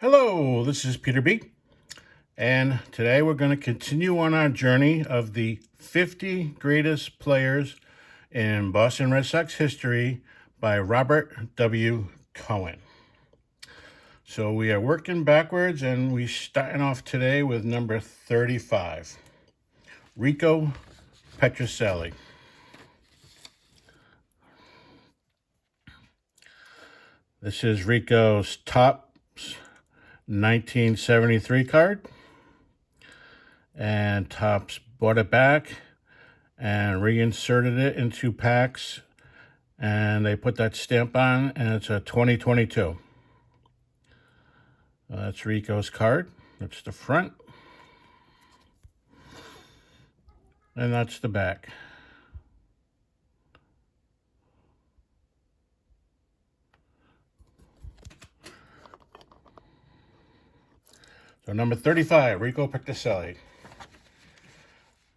Hello, this is Peter B. And today we're going to continue on our journey of the 50 greatest players in Boston Red Sox history by Robert W. Cohen. So we are working backwards and we're starting off today with number 35, Rico Petrocelli. This is Rico's top 1973 card, and Topps bought it back and reinserted it into packs, and they put that stamp on, and it's a 2022. That's Rico's card. That's the front, and that's the back. So number 35, Rico Petrocelli.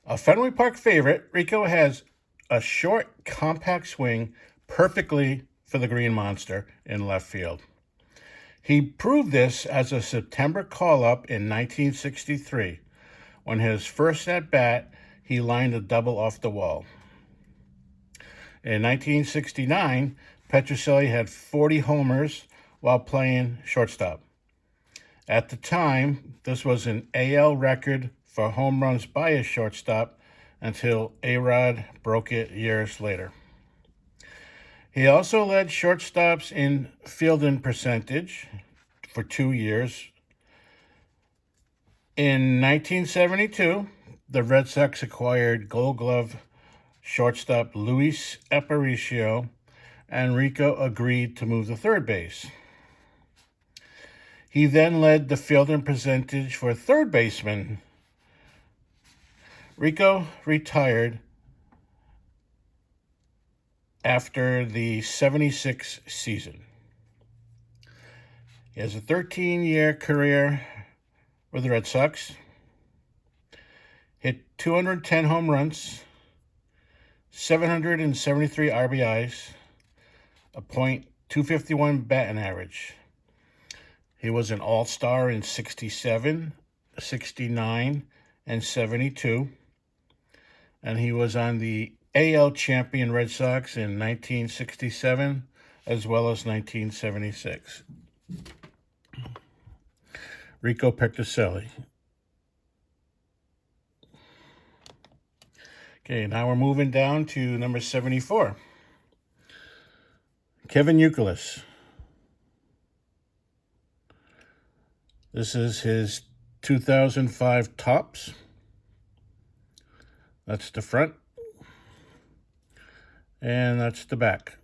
A Fenway Park favorite, Rico has a short, compact swing perfectly for the Green Monster in left field. He proved this as a September call-up in 1963. When his first at-bat, he lined a double off the wall. In 1969, Petrocelli had 40 homers while playing shortstop. At the time, this was an AL record for home runs by a shortstop until A-Rod broke it years later. He also led shortstops in fielding percentage for 2 years. In 1972, the Red Sox acquired Gold Glove shortstop Luis Aparicio, and Rico agreed to move to third base. He then led the fielding percentage for third baseman. Rico retired after the 76 season. He has a 13-year career with the Red Sox. Hit 210 home runs, 773 RBIs, a .251 batting average. He was an all-star in 67, 69, and 72. And he was on the AL champion Red Sox in 1967 as well as 1976. Rico Petrocelli. Okay, now we're moving down to number 74. Kevin Youkilis. This is his 2005 Topps. That's the front, and that's the back.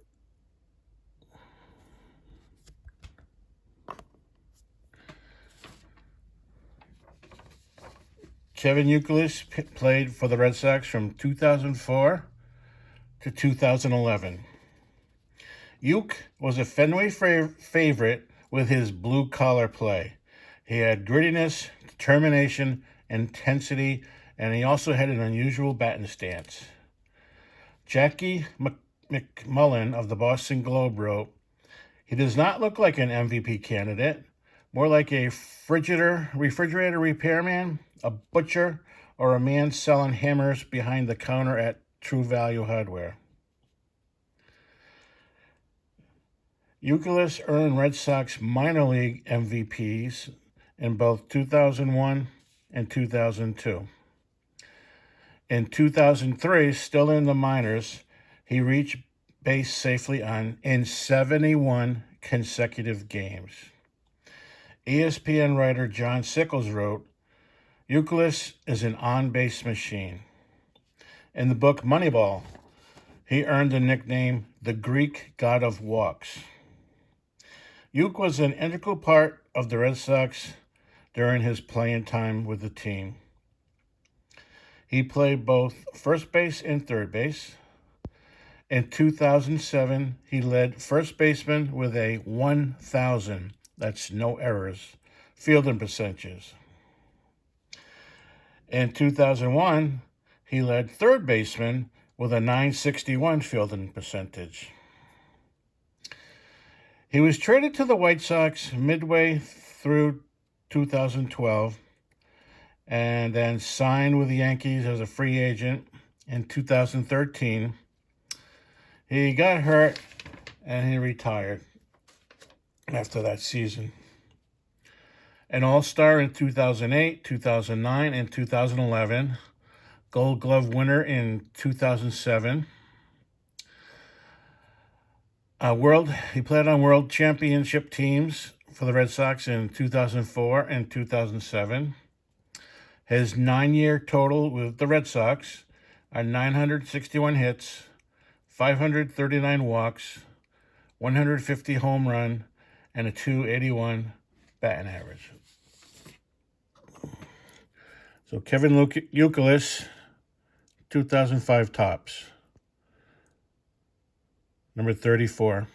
Kevin Youkilis played for the Red Sox from 2004 to 2011. Uke was a Fenway favorite with his blue-collar play. He had grittiness, determination, intensity, and he also had an unusual batting stance. Jackie McMullen of the Boston Globe wrote, "He does not look like an MVP candidate, more like a refrigerator repairman, a butcher, or a man selling hammers behind the counter at True Value Hardware." Youkilis earned Red Sox minor league MVPs in both 2001 and 2002. In 2003, still in the minors, he reached base safely in 71 consecutive games. ESPN writer John Sickles wrote, "Youkilis is an on-base machine." In the book Moneyball, he earned the nickname the Greek God of Walks. Uke was an integral part of the Red Sox during his playing time with the team. He played both first base and third base. In 2007, he led first baseman with a 1,000, that's no errors, fielding percentages. In 2001, he led third baseman with a 961 fielding percentage. He was traded to the White Sox midway through 2012 and then signed with the Yankees as a free agent in 2013. He got hurt and he retired after that season. An All-Star in 2008, 2009, and 2011. Gold Glove winner in 2007. He played on World Championship teams for the Red Sox in 2004 and 2007. His 9-year total with the Red Sox are 961 hits, 539 walks, 150 home run, and a .281 batting average. So Kevin Youkilis, 2005 Topps. Number 34.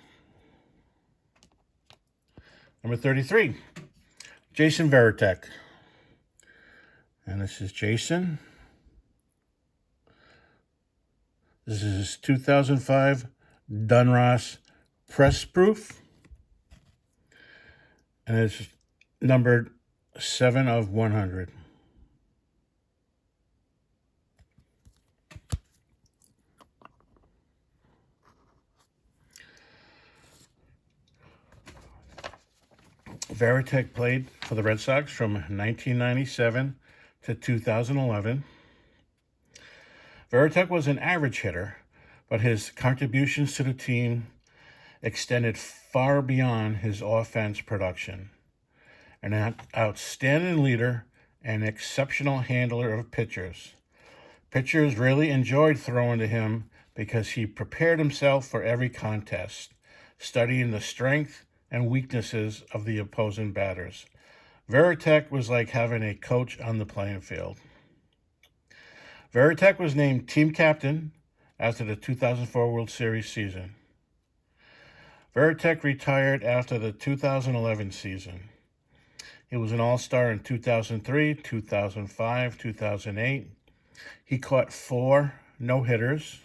Number 33, Jason Varitek. And this is Jason. This is 2005 Dunross Press Proof. And it's numbered 7 of 100. Varitek played for the Red Sox from 1997 to 2011. Varitek was an average hitter, but his contributions to the team extended far beyond his offense production. An outstanding leader and exceptional handler of pitchers. Pitchers really enjoyed throwing to him because he prepared himself for every contest, studying the strength and weaknesses of the opposing batters. Varitek was like having a coach on the playing field. Varitek was named team captain after the 2004 World Series season. Varitek retired after the 2011 season. He was an All-Star in 2003, 2005, 2008. He caught 4 no-hitters.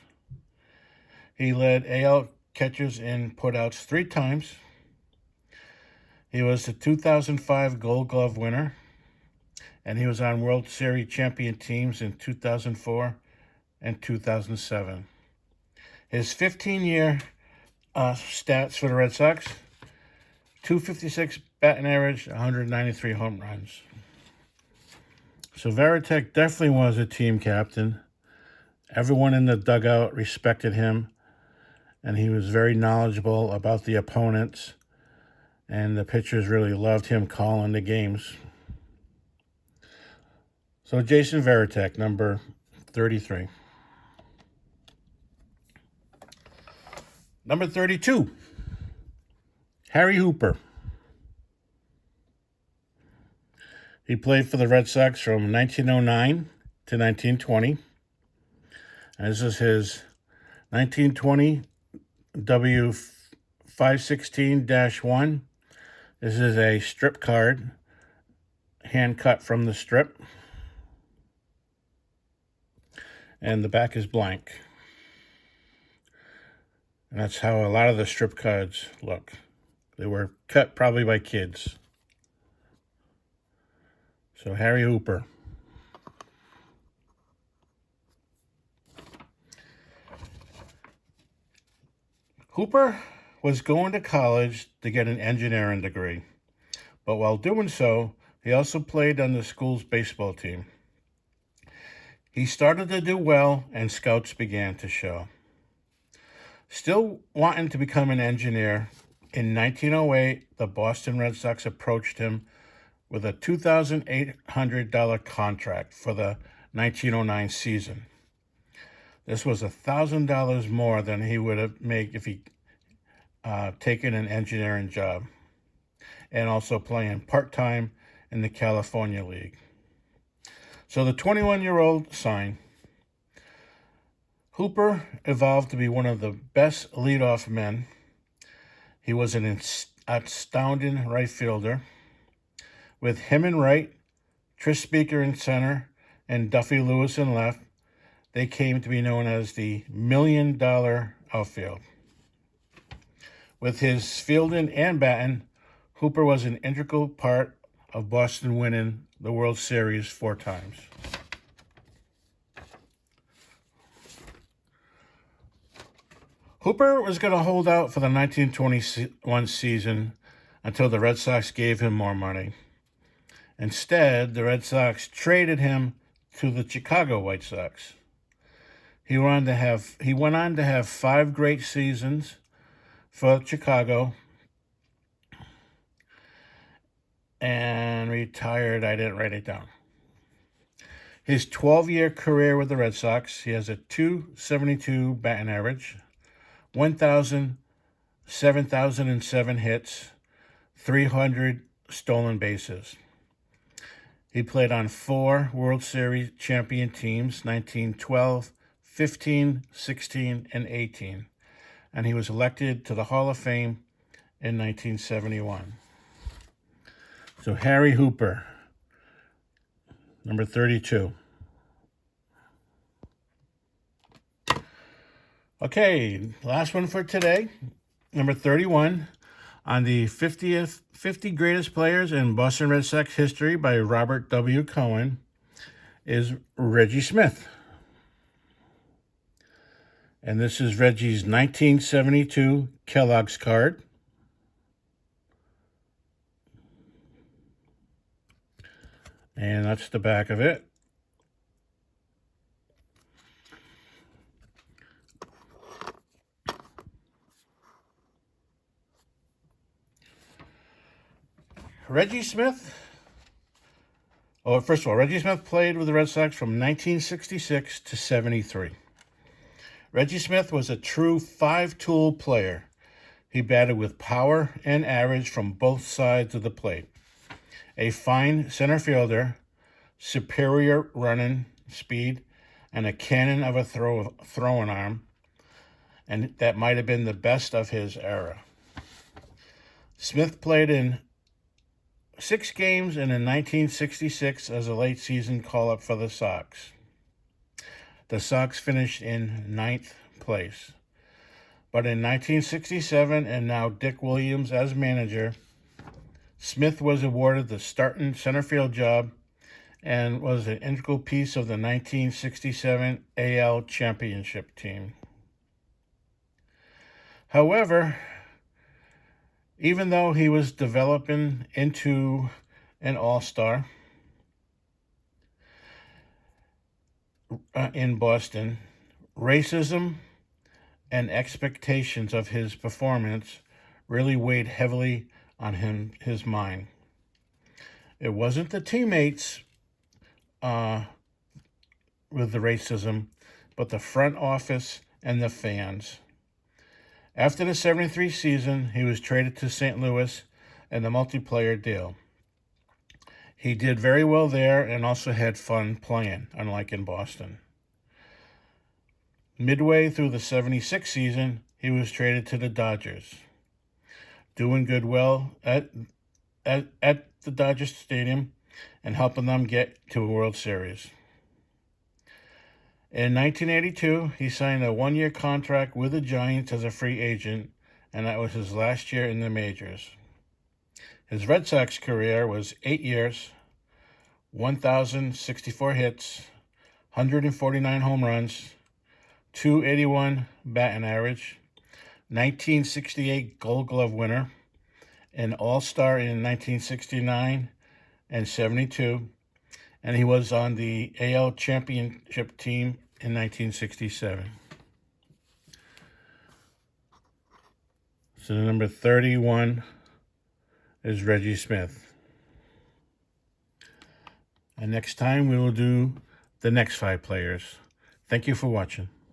He led AL catchers in putouts 3 times. He was the 2005 Gold Glove winner, and he was on World Series champion teams in 2004 and 2007. His 15-year stats for the Red Sox: .256 batting average, 193 home runs. So Varitek definitely was a team captain. Everyone in the dugout respected him, and he was very knowledgeable about the opponents. And the pitchers really loved him calling the games. So Jason Varitek, number 33. Number 32, Harry Hooper. He played for the Red Sox from 1909 to 1920. And this is his 1920 W516-1. This is a strip card, hand cut from the strip. And the back is blank. And that's how a lot of the strip cards look. They were cut probably by kids. So Harry Hooper. Hooper was going to college to get an engineering degree, but while doing so, he also played on the school's baseball team. He started to do well, and scouts began to show. Still wanting to become an engineer, in 1908, the Boston Red Sox approached him with a $2,800 contract for the 1909 season. This was $1,000 more than he would have made if he taken an engineering job, and also playing part-time in the California League. So the 21-year-old signed. Hooper evolved to be one of the best leadoff men. He was an astounding right fielder. With him in right, Tris Speaker in center, and Duffy Lewis in left, they came to be known as the $1 Million Outfield. With his fielding and batting, Hooper was an integral part of Boston winning the World Series 4 times. Hooper was going to hold out for the 1921 season until the Red Sox gave him more money. Instead, the Red Sox traded him to the Chicago White Sox. He went on to have 5 great seasons for Chicago and retired. I didn't write it down. His 12-year career with the Red Sox, he has a .272 batting average, 7,007 hits, 300 stolen bases. He played on 4 World Series champion teams, 1912, 15, 16, and 18. And he was elected to the Hall of Fame in 1971. So Harry Hooper, number 32. Okay, last one for today, number 31. On the 50 Greatest Players in Boston Red Sox History by Robert W. Cohen is Reggie Smith. And this is Reggie's 1972 Kellogg's card. And that's the back of it. Reggie Smith. Oh, first of all, Reggie Smith played with the Red Sox from 1966 to 73. Reggie Smith was a true 5-tool player. He batted with power and average from both sides of the plate. A fine center fielder, superior running speed, and a cannon of a throwing arm, and that might have been the best of his era. Smith played in 6 games and in 1966 as a late season call-up for the Sox. The Sox finished in 9th place. But in 1967, and now Dick Williams as manager, Smith was awarded the starting center field job and was an integral piece of the 1967 AL championship team. However, even though he was developing into an all-star in Boston, racism and expectations of his performance really weighed heavily on his mind. It wasn't the teammates with the racism, but the front office and the fans. After the 73 season, he was traded to St. Louis in a multiplayer deal. He did very well there and also had fun playing, unlike in Boston. Midway through the 76 season, he was traded to the Dodgers, doing well at the Dodgers Stadium and helping them get to a World Series. In 1982, he signed a 1-year contract with the Giants as a free agent, and that was his last year in the majors. His Red Sox career was 8 years, 1,064 hits, 149 home runs, .281 batting average, 1968 Gold Glove winner, an All-Star in 1969 and 72, and he was on the AL championship team in 1967. So the number 31 is Reggie Smith. And next time we will do the next 5 players. Thank you for watching.